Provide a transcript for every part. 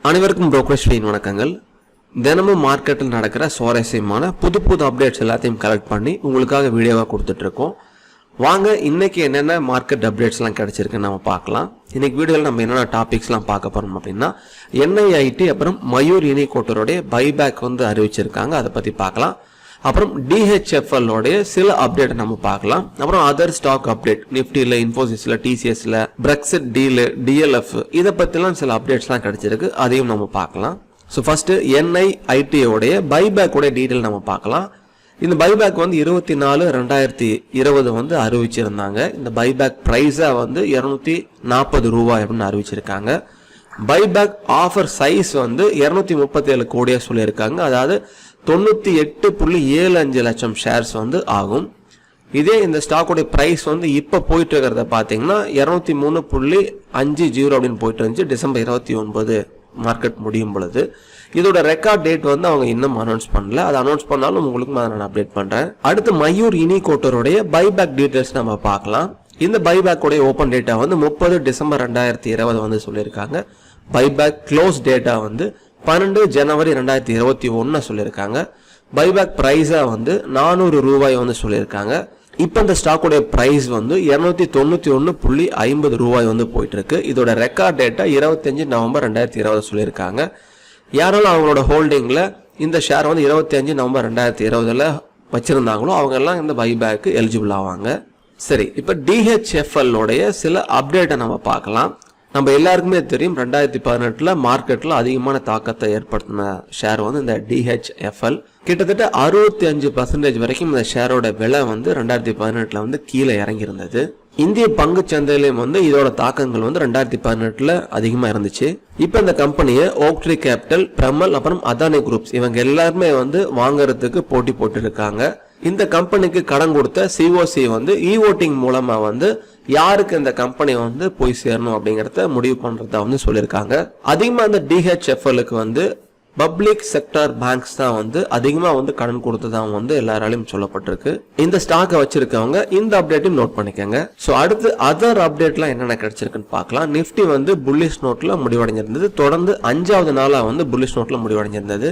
அனைவருக்கும் புரோக்கரேஜ் ஃபீன் வணக்கங்கள். தினமும் மார்க்கெட்டில் நடக்கிற சுவாரஸ்யமான புது அப்டேட்ஸ் எல்லாத்தையும் கலெக்ட் பண்ணி உங்களுக்காக வீடியோவாக கொடுத்துட்ருக்கோம். வாங்க இன்னைக்கு என்னென்ன மார்க்கெட் அப்டேட்ஸ்லாம் கிடைச்சிருக்குன்னு நம்ம பார்க்கலாம். இன்னைக்கு வீடியோவில் நம்ம என்னென்ன டாபிக்ஸ்லாம் பார்க்க போகிறோம் அப்படின்னா, NIIT அப்புறம் மயூர் யூனிகோட்டருடைய பைபேக் அறிவிச்சிருக்காங்க, அதை பற்றி பார்க்கலாம். அப்புறம் DHFL உடைய சில அப்டேட் நம்ம பார்க்கலாம். அப்புறம் அதர் ஸ்டாக் அப்டேட், நிஃப்டியில், இன்ஃபோசிஸில், TCSல, பிரெக்சிட் டீல், DLF இதை பற்றிலாம் சில அப்டேட்ஸ்லாம் கிடைச்சிருக்கு, அதையும் நம்ம பார்க்கலாம். ஸோ ஃபர்ஸ்ட் NIIT உடைய பைபேக் உடைய டீட்டெயில் நம்ம பார்க்கலாம். இந்த பைபேக் 24/2020 அறிவிச்சிருந்தாங்க. இந்த பைபேக் பிரைஸா ₹240 அப்படின்னு அறிவிச்சிருக்காங்க. பைபேக் ஆஃபர் சைஸ் 237 கோடியா சொல்லியிருக்காங்க. அதாவது 98.75 லட்சம் ஷேர்ஸ் ஆகும். இதே இந்த ஸ்டாக்கோட பிரைஸ் இப்ப போயிட்டு இருக்கிறத பாத்தீங்கன்னா 203.50 அப்படின்னு போயிட்டு இருந்துச்சு டிசம்பர் 29 மார்க்கெட் முடியும் பொழுது. இதோட ரெக்கார்ட் டேட் அவங்க இன்னும் அனௌன்ஸ் பண்ணல. அதை அனௌன்ஸ் பண்ணாலும் உங்களுக்கு நான் அப்டேட் பண்றேன். அடுத்து மயூர் யூனிகோட்டருடைய பைபேக் டீடைல்ஸ் நம்ம பார்க்கலாம். இந்த பைபேக் உடைய ஓபன் டேட்டா 30 டிசம்பர் 2020 சொல்லியிருக்காங்க. பைபேக் க்ளோஸ் டேட்டா 12 ஜனவரி 2021 சொல்லியிருக்காங்க. பைபேக் பிரைஸா ₹400 சொல்லியிருக்காங்க. இப்ப இந்த ஸ்டாக்கோட பிரைஸ் ₹291.50 போயிட்டு இருக்கு. இதோட ரெக்கார்ட் டேட்டா 25 நவம்பர் 2020 சொல்லியிருக்காங்க. யாராலும் அவங்களோட ஹோல்டிங்ல இந்த ஷேர் 25 நவம்பர் 2020 வச்சிருந்தாங்களோ அவங்க எல்லாம் இந்த பைபேக் எலிஜிபிள் ஆவாங்க. சரி, இப்ப DHFL உடைய சில அப்டேட்டை நம்ம பார்க்கலாம். நம்ம எல்லாருக்குமே தெரியும் 2018 மார்க்கெட்ல அதிகமான தாக்கத்தை ஏற்படுத்தின ஷேர் இந்த DHFL. கிட்டத்தட்ட 65% வரைக்கும் இந்த ஷேரோட விலை 2018 கீழே இறங்கி இருந்தது. இந்திய பங்கு சந்தையிலும் இதோட தாக்கங்கள் 2018 அதிகமா இருந்துச்சு. இப்ப இந்த கம்பெனியை ஓக்ட்ரி கேபிட்டல், பிரமல் அப்புறம் அதானி குரூப்ஸ் இவங்க எல்லாருமே வாங்கறதுக்கு போட்டி போட்டு இருக்காங்க. இந்த கம்பெனிக்கு கடன் கொடுத்த COC இ ஓட்டிங் மூலமா யாருக்கு இந்த கம்பெனி போய் சேரணும் அப்படிங்கறத முடிவு பண்றதா சொல்லியிருக்காங்க. அதிகமா இந்த DHFLக்கு பப்ளிக் செக்டார் பேங்க்ஸ் தான் அதிகமா கடன் கொடுத்ததா எல்லாராலையும் சொல்லப்பட்டிருக்கு. இந்த ஸ்டாக்கை வச்சிருக்கவங்க இந்த அப்டேட்டையும் நோட் பண்ணிக்கோங்க. சோ அடுத்து அதர் அப்டேட்லாம் என்னென்ன கிடைச்சிருக்குன்னு பார்க்கலாம். நிஃப்டி புல்லிஷ் நோட்ல முடிவடைஞ்சிருந்தது. தொடர்ந்து 5வது நாளா புல்லிஷ் நோட்ல முடிவடைஞ்சிருந்தது.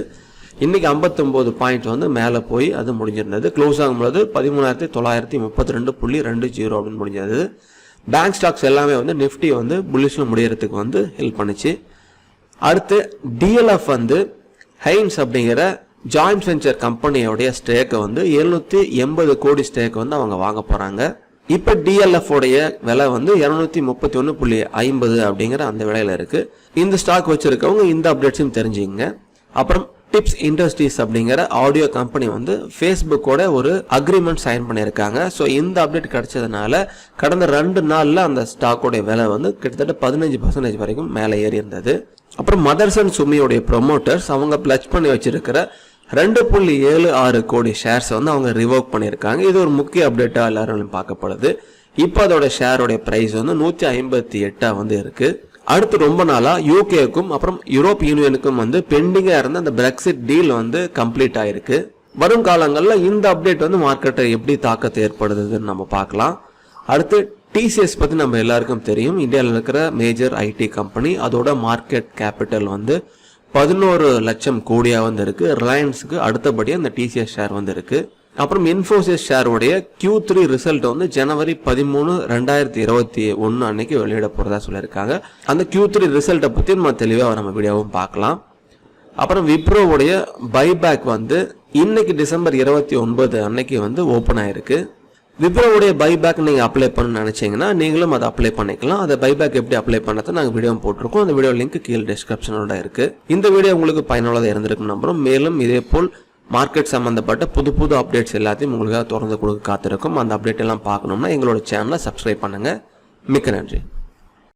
இன்னைக்கு 59 பாயிண்ட் மேல போய் அது முடிஞ்சிருந்தது. க்ளோஸ் ஆகும்போது 13,932.20 அப்படின்னு முடிஞ்சது. பேங்க் ஸ்டாக்ஸ் எல்லாமே நிஃப்டி புல்லிஷ்ல முடியறதுக்கு ஹெல்ப் பண்ணுச்சு. அடுத்து DLF ஹைன்ஸ் அப்படிங்கிற ஜாயிண்ட் வெஞ்சர் கம்பெனியோடைய ஸ்டேக்கை 780 கோடி ஸ்டேக் அவங்க வாங்க போறாங்க. இப்ப DLF உடைய விலை 231.50 அப்படிங்கிற அந்த விலையில இருக்கு. இந்த ஸ்டாக் வச்சிருக்கவங்க இந்த அப்டேட்ஸையும் தெரிஞ்சுங்க. அப்புறம் டிப்ஸ் இண்டஸ்ட்ரீஸ் அப்படிங்கிற ஆடியோ கம்பெனி ஃபேஸ்புக்கோட ஒரு அக்ரிமெண்ட் சைன் பண்ணியிருக்காங்க. ஸோ இந்த அப்டேட் கிடைச்சதுனால கடந்த 2 நாள்ல அந்த ஸ்டாக்கோட விலை கிட்டத்தட்ட 15% வரைக்கும் மேலே ஏறி இருந்தது. அப்புறம் மதர்சன் சுமியோடைய ப்ரொமோட்டர்ஸ் அவங்க பிளட்ஜ் பண்ணி வச்சிருக்கிற 2.76 கோடி ஷேர்ஸ் அவங்க ரிவோக் பண்ணியிருக்காங்க. இது ஒரு முக்கிய அப்டேட்டா எல்லாரும் பார்க்கப்படுது. இப்போ அதோட ஷேரோட பிரைஸ் 158 இருக்கு. அடுத்து ரொம்ப நாளா யூகேக்கும் அப்புறம் யூரோப் யூனியனுக்கும் பெண்டிங்கா இருந்த அந்த பிரெக்சிட் டீல் கம்ப்ளீட் ஆயிருக்கு. வரும் காலங்கள்ல இந்த அப்டேட் மார்க்கெட்டை எப்படி தாக்கத்தை ஏற்படுதுன்னு நம்ம பார்க்கலாம். அடுத்து TCS பத்தி நம்ம எல்லாருக்கும் தெரியும். இந்தியாவில் இருக்கிற மேஜர் IT கம்பெனி. அதோட மார்க்கெட் கேபிட்டல் 11 லட்சம் கோடியா இருக்கு. ரிலையன்ஸுக்கு அடுத்தபடியா இந்த TCS ஷேர் இருக்கு. அப்புறம் இன்ஃபோசிஸ் ஷேருடைய Q3 ரிசல்ட் ஜனவரி 13, 2021 அன்னைக்கு வெளியிட போறதா சொல்லியிருக்காங்க. அந்த Q3 ரிசல்ட்டை பத்தி நம்ம தெளிவா நம்ம வீடியோவும் பார்க்கலாம். அப்புறம் விப்ரோவுடைய பைபேக் இன்னைக்கு டிசம்பர் 29 அன்னைக்கு ஓபன் ஆயிருக்கு. விப்ரோவுடைய பைபேக் நீங்க அப்ளை பண்ண நினைச்சீங்கன்னா நீங்களும் அதை அப்ளை பண்ணிக்கலாம். அதை பைபேக் எப்படி அப்ளை பண்ணதை நாங்கள் வீடியோ போட்டிருக்கோம். அந்த வீடியோ லிங்க் கீழே டிஸ்கிரிப்ஷனோட இருக்கு. இந்த வீடியோ உங்களுக்கு பயனுள்ளதாக இருந்திருக்கும் நம்புறோம். மேலும் இதே போல் மார்க்கெட் சம்பந்தப்பட்ட புது அப்டேட்ஸ் எல்லாத்தையும் உங்களுக்காக தொடர்ந்து கொடுக்க காத்திருக்கும். அந்த அப்டேட் எல்லாம் பார்க்கணும்னா எங்களோட சேனலை சப்ஸ்கிரைப் பண்ணுங்க. மிக்க நன்றி.